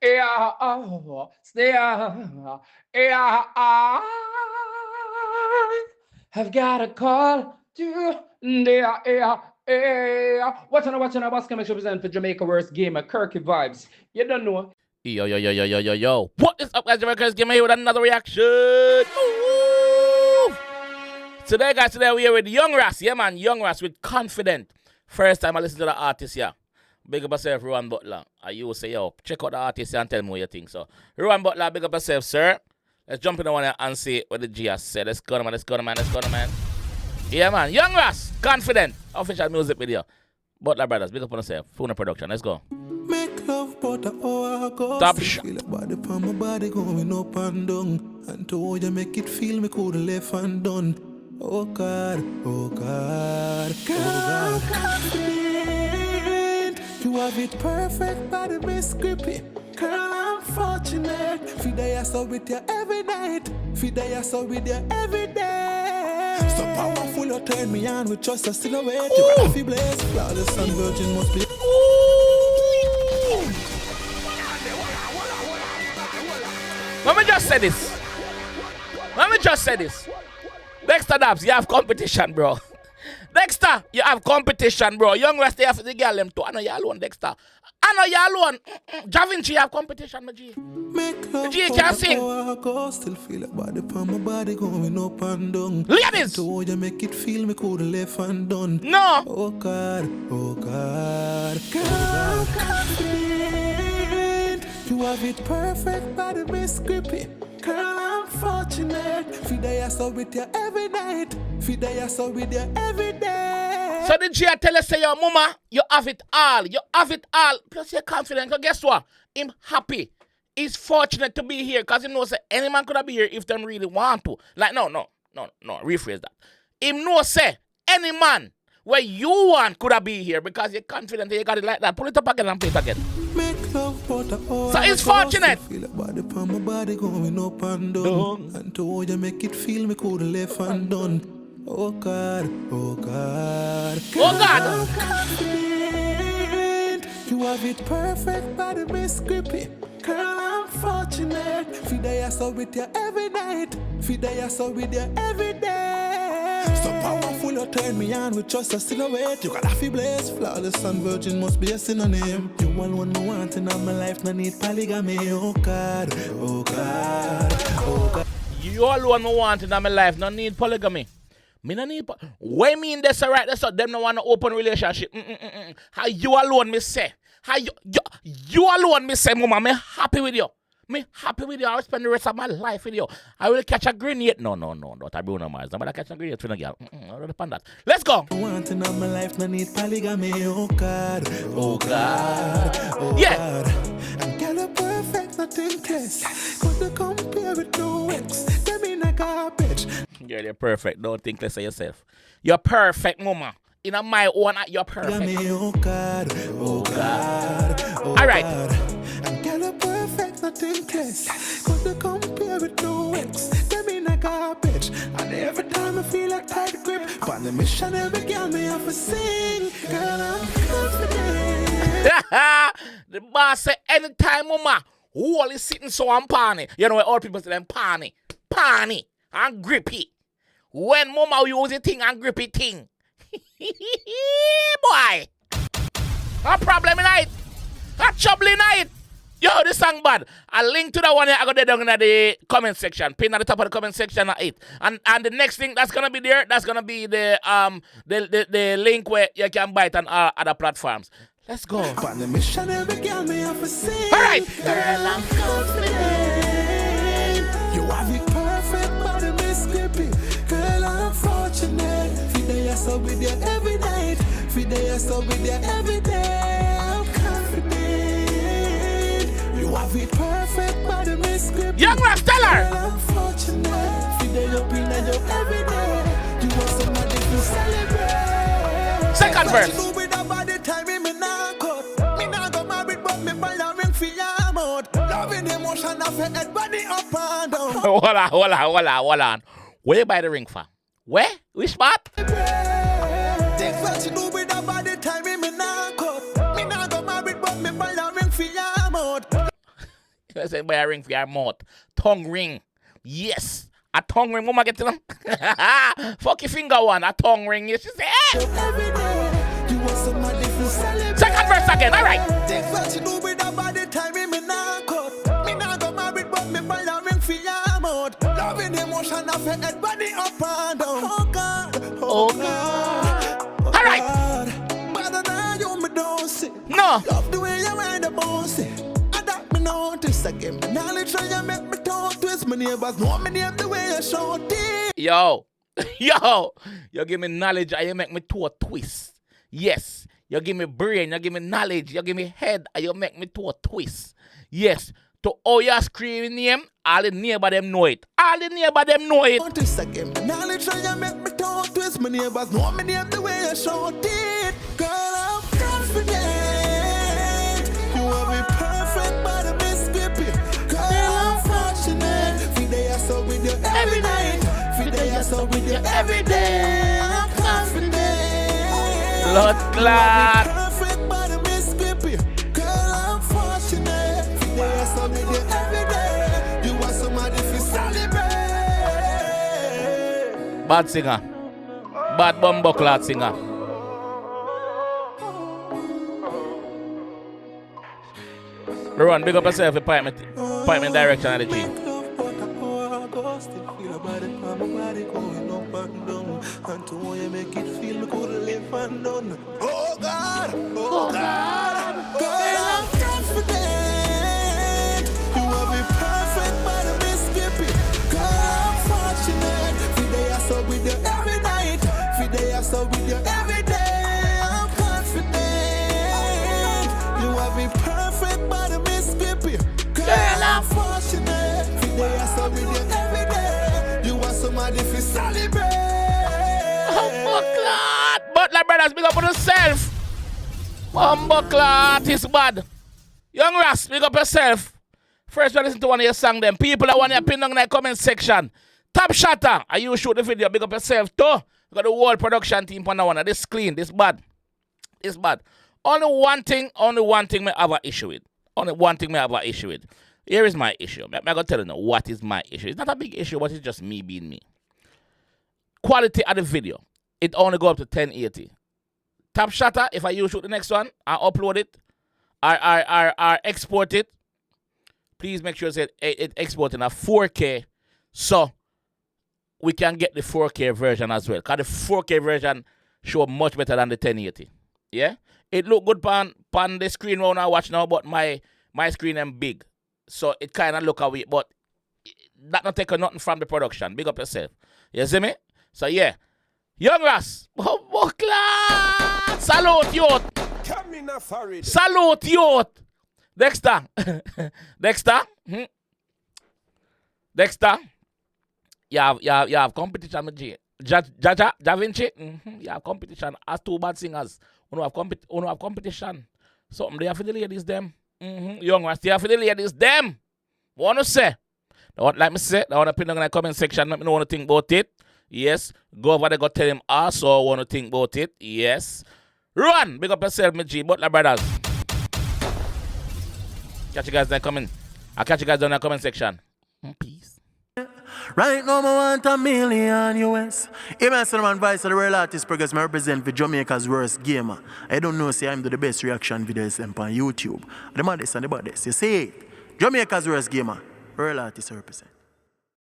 Yeah, oh, yeah, yeah, I've got a call to yeah, yeah, yeah. Watching a boss coming represent for Jamaica worst game, 𝐑𝐂𝐓𝐈𝐎𝐍. You don't know. Yo, yo, yo, yo, yo, yo, yo. What is up, guys? Jamaica 𝐑𝐄𝐀𝐂𝐓𝐈𝐎� here with another reaction. Ooh. Today, guys, we're here with Young Ras. Yeah, man, Young Ras with Confident. First time I listen to the artist, yeah. Big up yourself, Rowan Butler. You say, yo, check out the artist and tell me what you think. So, Rowan Butler, big up yourself, sir. Let's jump in the one and see what the G has said. Let's go, man. Let's go, man. Let's go, man. Yeah, man. Young Ras, Confident. Official music video. Butler Brothers, big up on yourself. Funa Production. Let's go. Make love, but Top shot. feel a body from my body going up and down. And to you make it feel me could left and done. Oh God, oh God, oh God. Confident, you have it perfect, body miss grippy. Girl, I'm fortunate. Feed the ass out with you every night. Feed the ass out with you every day. So powerful, you turn me on with just a silhouette. You got a feel blessed, flawless and virgin must be. Let me just say this. Dexter Dabs, you have competition, bro. Dexter, you have competition, bro. Young Ras, they have the girl them too. I know you alone, Dexter. I know you alone. Javinci, you have competition, my G. The G can't sing. Still feel a body from my body going up and down. Ladies! So you make it feel me could left and done. No! Oh God, oh God, oh God. Confident, you have it perfect, body miss grippy. Girl, I'm fortunate. Feed the ass out with you every night. Feed the ass out with you every day. So the G tell us, say, your mama, you have it all. You have it all. Plus you're confident. Because guess what? Him happy. He's fortunate to be here. Because he knows that any man could have be here if them really want to. Like, no. Rephrase that. Him knows, say, any man where you want could have be here. Because you're confident that you got it like that. Pull it up again and play it again. Make love, but So he's fortunate. Feel a body from my body going up and down. And to you make it feel me could left and done. Oh God, oh God, Oh God. Confident, you have it perfect, body miss grippy. Girl, I'm fortunate. Feed the ass out with you every night. Feed the ass out with you every day. So powerful, you turn me on with just a silhouette. You got a feel blessed, flawless and virgin must be a synonym. You alone me want in my life, no need polygamy. Oh God, oh God, oh God. You alone me want in my life, no need polygamy. Me no need What mean this right there, so them no want to open relationship. How you alone me say? How you alone me say, mama, me happy with you. Me happy with you. I will spend the rest of my life with you. I will catch a grenade. No. Not a Bruno Mars. Nobody catch a grenade for no girl. I don't depend that. Let's go. Want in my life, no need polygamy. Oh God, oh God, oh Yeah. God. And girl, you're perfect, nothing less. Couldn't compare with no ex. Them in a garbage. Girl, you're perfect. Don't think less of yourself. You're perfect, mama. In my own, you're perfect. Oh God, oh God, oh All right. God. And girl, you're perfect, nothing less. Couldn't compare with no ex. Them in a garbage. And every time I feel a tight grip, on the mission, every girl me have to sing. Girl, I'm confident. The boss say anytime, mama, who all is sitting so I'm panny. You know what all people say them panny and grippy. When mama use the thing and grippy thing. Boy. A problem in it. A trouble in it. Yo, this song bad. A link to that one here, I got it down in the comment section. Pin at the top of the comment section at it. And the next thing that's gonna be there, that's gonna be the link where you can buy it on other platforms. Let's go. On the mission, every girl me have to sing. All right. Girl, I'm confident. You have it perfect, body miss grippy. Girl, I'm fortunate. Feed the ass out with you every night. Feed the ass out with you every day. I'm confident. You have it perfect, body miss grippy. Young Ras, tell her. Girl, I'm fortunate. Feed the up in you every day. You want somebody to celebrate. Second verse. Hold on. Where you buy the ring for? Where? Which spot? Take what you do with the body time, me nah cut. Me nah go married, but me buy a ring for your mouth. I say, buy a ring for your mouth. Tongue ring. Yes. A tongue ring. Mama get to them. Fuck your finger one. A tongue ring. Yes, she say, hey. Second verse again. All right. Oh God. All right. No. Love the way you wear the bossy. Adapt me notice again. Knowledge and you make me talk twist. My neighbors know me name the way you show it. Yo. You give me knowledge and you make me to a twist. Yes. You give me brain, you give me knowledge, you give me head, and you make me to a twist. Yes. To all your screaming name, all the neighbor them know it. All the neighbor them know it. Notice again. Knowledge and you make me talk twist. My neighbors know me name the way you show it. Girl, I'm confident. You will be perfect by the Mississippi. Girl, I'm fortunate. Fide I so with you every night. Fide I so with you every day. I'm confident. Blood clot. Perfect by the Mississippi. Girl, I'm fortunate. Fide I so with you every day. You want somebody to celebrate. Bad singer. Bad bumbo clot singer. Run, big up yourself, pipe me direction of the G. Oh God, girl, I'm confident. You will be perfect by the Mississippi. Girl, I'm fortunate. Fide I so with you every night. Fide I so with you every day. I'm confident. You will be perfect by the Mississippi. Girl, I'm fortunate. Fide I so with you every day. You want somebody to celebrate. Bumbleclot! Butler brothers, big up on yourself. Bumbleclot is bad. Young Ras, big up yourself. First, listen to one of your songs, them. People that want your pin down in the comment section. Top Shatter, and you shoot the video, big up yourself too. You got the whole production team on that one. This clean, this bad. It's bad. Only one thing me have an issue with. Only one thing me have an issue with. Here is my issue. I'm going to tell you now what is my issue. It's not a big issue, but it's just me being me. Quality of the video. It only go up to 1080. Top Shatter, if I shoot the next one, I upload it, I export it. Please make sure it export in a 4K so we can get the 4K version as well. Because the 4K version show much better than the 1080. Yeah? It look good on the screen when I watch now, but my screen am big. So it kind of look away, but that not take nothing from the production. Big up yourself. You see me? So yeah. Young Ras, salute youth. Salute youth. Dexter. Dexter. You have competition with Da Vinci. You have competition as two bad singers. Who have competition. Something they have for the ladies them. Young Ras, they have for the ladies them. What to say? Like me say, I want to put in the comment section. Let me know what to think about it. Yes. Go over there, go tell him also want to think about it. Yes. Run! Big up yourself, my G. Butler brothers. Catch you guys there coming. I'll catch you guys down in the comment section. Peace. Right now, I want $1 million US. Even Solomon Vice of the Real Artist Progress, I represent for Jamaica's worst gamer. I don't know, say I'm the best reaction videos on YouTube. The maddest and the baddest. You see it? Jamaica's worst gamer. Real Artist represent.